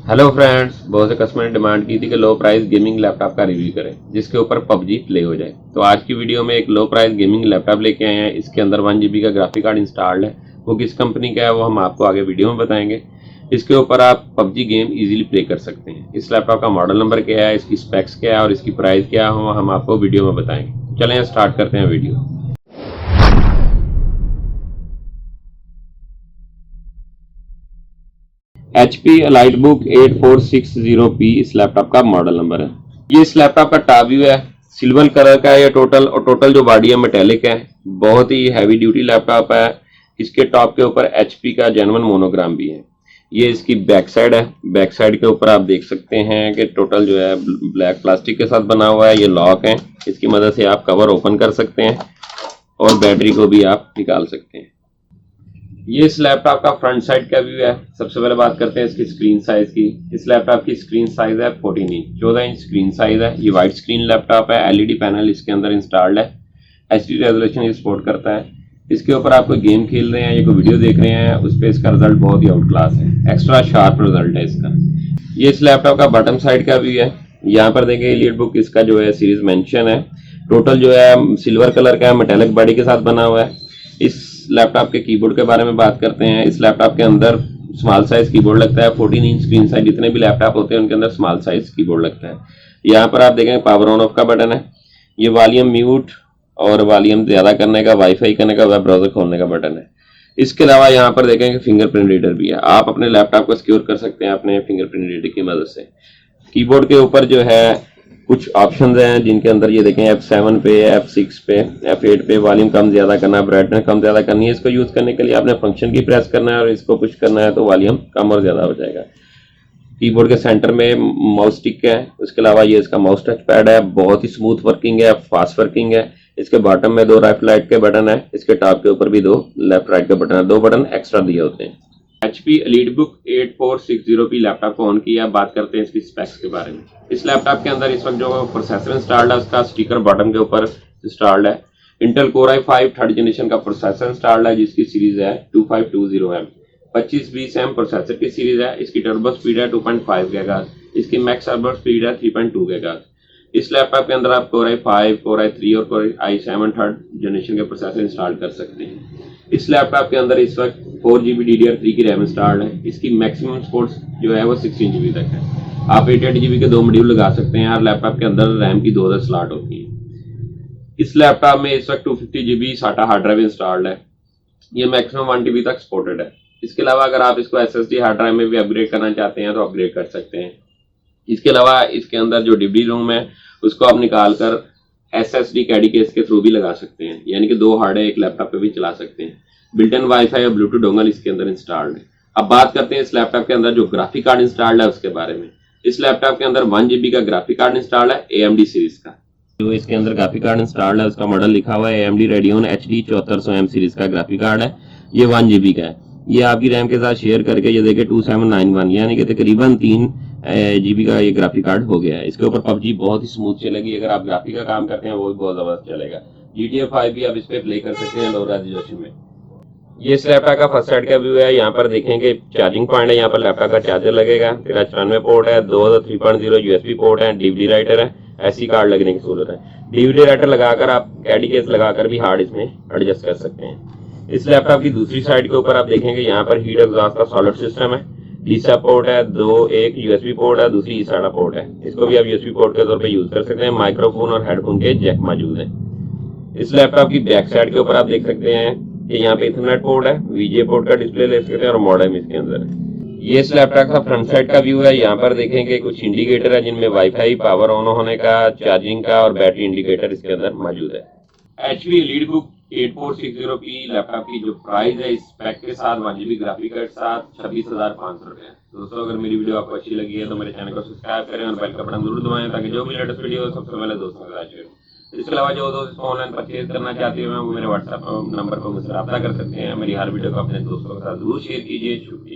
Hello friends, बहुत से customer ने डिमांड की थी कि लो प्राइस गेमिंग लैपटॉप का रिव्यू करें जिसके ऊपर पबजी प्ले हो जाए। तो आज की वीडियो में एक लो प्राइस गेमिंग लैपटॉप लेके आए हैं। इसके अंदर 1 GB का ग्राफिक कार्ड इंस्टॉल्ड है। वो किस कंपनी का है वो हम आपको आगे वीडियो में बताएंगे। इसके ऊपर आप पबजी गेम इजीली प्ले कर सकते हैं। इस लैपटॉप का मॉडल नंबर क्या है, इसकी स्पेक्स क्या है और इसकी प्राइस क्या है वो हम आपको वीडियो में बताएंगे। चलें स्टार्ट करते हैं वीडियो। HP EliteBook 8460P इस लैपटॉप का मॉडल नंबर है। ये इस लैपटॉप का टॉप व्यू है, सिल्वर कलर का है ये टोटल जो बॉडी है मेटेलिक है। बहुत ही हैवी ड्यूटी लैपटॉप है। इसके टॉप के ऊपर HP का जेन्युइन मोनोग्राम भी है। ये इसकी बैक साइड है। बैक साइड के ऊपर आप देख सकते हैं कि टोटल जो है ब्लैक प्लास्टिक के साथ बना हुआ है। ये लॉक है, इसकी मदद से आप कवर ओपन कर सकते हैं और बैटरी को भी आप निकाल सकते हैं। ये इस लैपटॉप का फ्रंट साइड का व्यू है। सबसे पहले बात करते हैं इसकी स्क्रीन साइज की। इस लैपटॉप की स्क्रीन साइज है 14 इंच, 14 इंच स्क्रीन साइज है। ये वाइट स्क्रीन लैपटॉप है। LED पैनल इसके अंदर इंस्टॉल्ड है। HD रेजोल्यूशन ये सपोर्ट करता है। इसके ऊपर आप कोई गेम खेल रहे हैं या कोई वीडियो देख रहे हैं, उस पर इसका रिजल्ट बहुत ही आउट क्लास है। एक्स्ट्रा शार्प रिजल्ट है इसका। ये इस लैपटॉप का बॉटम साइड का व्यू है। यहाँ पर देखें EliteBook इसका जो है सीरीज मेंशन है। टोटल जो है सिल्वर कलर का मेटेलिक बॉडी के साथ बना हुआ है। इस लैपटॉप के कीबोर्ड के बारे में बात करते हैं। इस लैपटॉप के अंदर स्मॉल साइज कीबोर्ड लगता है। 14 इंच स्क्रीन साइज जितने भी लैपटॉप होते हैं उनके अंदर स्मॉल साइज कीबोर्ड लगता है। यहाँ पर आप देखें पावर ऑन ऑफ का बटन है। ये वॉल्यूम म्यूट और वॉल्यूम ज्यादा करने का, वाईफाई करने का, वेब ब्राउजर खोलने का बटन है। इसके अलावा यहाँ पर देखें कि फिंगरप्रिंट रीडर भी है। आप अपने लैपटॉप को सिक्योर कर सकते हैं अपने फिंगरप्रिंट रीडर की मदद से। कीबोर्ड के ऊपर जो है कुछ ऑप्शंस हैं जिनके अंदर ये देखें F7 पे, F6 पे, F8 पे वॉल्यूम कम ज्यादा करना है, ब्राइटनेस कम ज्यादा करनी है। इसको यूज करने के लिए आपने फंक्शन की प्रेस करना है और इसको पुश करना है तो वॉल्यूम कम और ज्यादा हो जाएगा। कीबोर्ड के सेंटर में माउस टिक है। उसके अलावा ये इसका माउस टच पैड है। बहुत ही स्मूथ वर्किंग है, फास्ट वर्किंग है। इसके बॉटम में 2 लेफ्ट राइट के बटन है। इसके टॉप के ऊपर भी 2 लेफ्ट राइट के बटन है। 2 बटन एक्स्ट्रा दिए होते हैं। HP EliteBook 8460P लैपटॉप को ऑन किया। बात करते हैं इसकी स्पेक्स के बारे में। इस लैपटॉप के अंदर इस वक्त जो प्रोसेसर इंस्टॉल्ड है उसका स्टिकर बॉटम के ऊपर इंस्टॉल्ड है। Intel Core i5 third generation का प्रोसेसर इंस्टॉल्ड है जिसकी सीरीज है 2520M। 2520M प्रोसेसर की सीरीज है। इसकी टर्बो स्पीड है 2.5 GHz। इसकी मैक्स टर्बो स्पीड है 3.2 GHz। इस लैपटॉप के अंदर आप Core i5, Core i3 और Core i7 थर्ड जनरेशन के प्रोसेसर इंस्टॉल कर सकते हैं। इस लैपटॉप के अंदर इस वक्त 4GB DDR3 की रैम इंस्टॉल्ड है। इसकी मैक्सिमम सपोर्ट जो है वो 16 GB तक है। आप 8GB के 2 मॉड्यूल लगा सकते हैं। हर लैपटॉप के अंदर रैम की 2000 स्लॉट होती है। इस लैपटॉप में इस वक्त 250GB SATA hard drive installed है। ये मैक्सिमम 1 TB तक सपोर्टेड है। इसके अलावा अगर आप इसको SSD हार्ड ड्राइव में भी अपग्रेड करना चाहते हैं तो अपग्रेड कर सकते हैं। इसके अलावा इसके अंदर जो डिब्बी रोम है उसको आप निकाल कर SSD कैडी केस के थ्रू भी लगा सकते हैं, यानी कि 2 हार्ड है एक लैपटॉप पे भी चला सकते हैं। बिल्ट इन वाईफाई और ब्लूटूथ डोंगल इसके अंदर इंस्टॉल्ड है। अब बात करते हैं इस लैपटॉप के अंदर जो ग्राफिक कार्ड इंस्टॉल्ड है उसके बारे में। इस लैपटॉप के अंदर 1 GB का ग्राफिक कार्ड इंस्टॉल्ड है AMD सीरीज का। जो इसके अंदर ग्राफिक कार्ड इंस्टॉल्ड है उसका मॉडल लिखा हुआ है AMD Radeon HD 7400M series का ग्राफिक कार्ड है। ये 1 GB का है। ये आपकी रैम के साथ शेयर करके ये देखिए 2791 यानी कि तकरीबन 3 GB का ये ग्राफिक कार्ड हो गया है। इसके ऊपर पबजी बहुत ही स्मूथ चलेगी। अगर आप ग्राफिक का काम करते हैं वो भी बहुत जबरदस्त चलेगा। GTA 5 भी आप इस पे प्ले कर सकते हैं लो रेजोल्यूशन में। ये इस लैपटॉप का फर्स्ट साइड का व्यू है। यहाँ पर देखेंगे चार्जिंग पॉइंट है। यहाँ पर लैपटॉप का चार्जर लगेगा। 1394 पोर्ट है। 2 3.0 USB पोर्ट है। DVD राइटर है। SD कार्ड लगने की जरूरत है। DVD राइटर लगाकर आप कैडी केस लगाकर भी हार्ड इसमें एडजस्ट कर सकते हैं। इस लैपटॉप की दूसरी साइड के ऊपर आप देखेंगे यहाँ पर हीट एग्जॉस्ट का सॉलिड सिस्टम है। DSA पोर्ट है। 1 USB पोर्ट है। दूसरी SATA पोर्ट है। इसको भी आप USB पोर्ट के तौर पर यूज कर सकते हैं। माइक्रोफोन और हेडफोन के जैक मौजूद है। इस लैपटॉप की बैक साइड के ऊपर आप देख सकते हैं कि यहाँ पे इथरनेट पोर्ट है। VGA पोर्ट का डिस्प्ले ले सकते हैं और मॉडेम इसके अंदर है। ये इस लैपटॉप का फ्रंट साइड का व्यू है। यहाँ पर देखेंगे कुछ इंडिकेटर है जिनमें वाईफाई, पावर ऑन होने का, चार्जिंग का और बैटरी इंडिकेटर इसके अंदर मौजूद है। HP EliteBook 8460P लैपटॉप की जो प्राइस है इस पैक के साथ 1 GB ग्राफिक कार्ड के साथ 26,500 रुपए है। दोस्तों अगर मेरी वीडियो आपको अच्छी लगी है तो मेरे चैनल को सब्सक्राइब करें और बेल का बटन जरूर दबाएं ताकि जो भी लेटेस्ट वीडियो सबसे पहले दोस्तों के साथ शेयर हो। इसके अलावा जो दोस्त ऑनलाइन परचेज करना चाहते हैं वो मेरे WhatsApp नंबर पर मुझसे रब्ता कर सकते हैं। मेरी हर वीडियो को अपने दोस्तों के साथ जरूर शेयर कीजिए। शुक्रिया।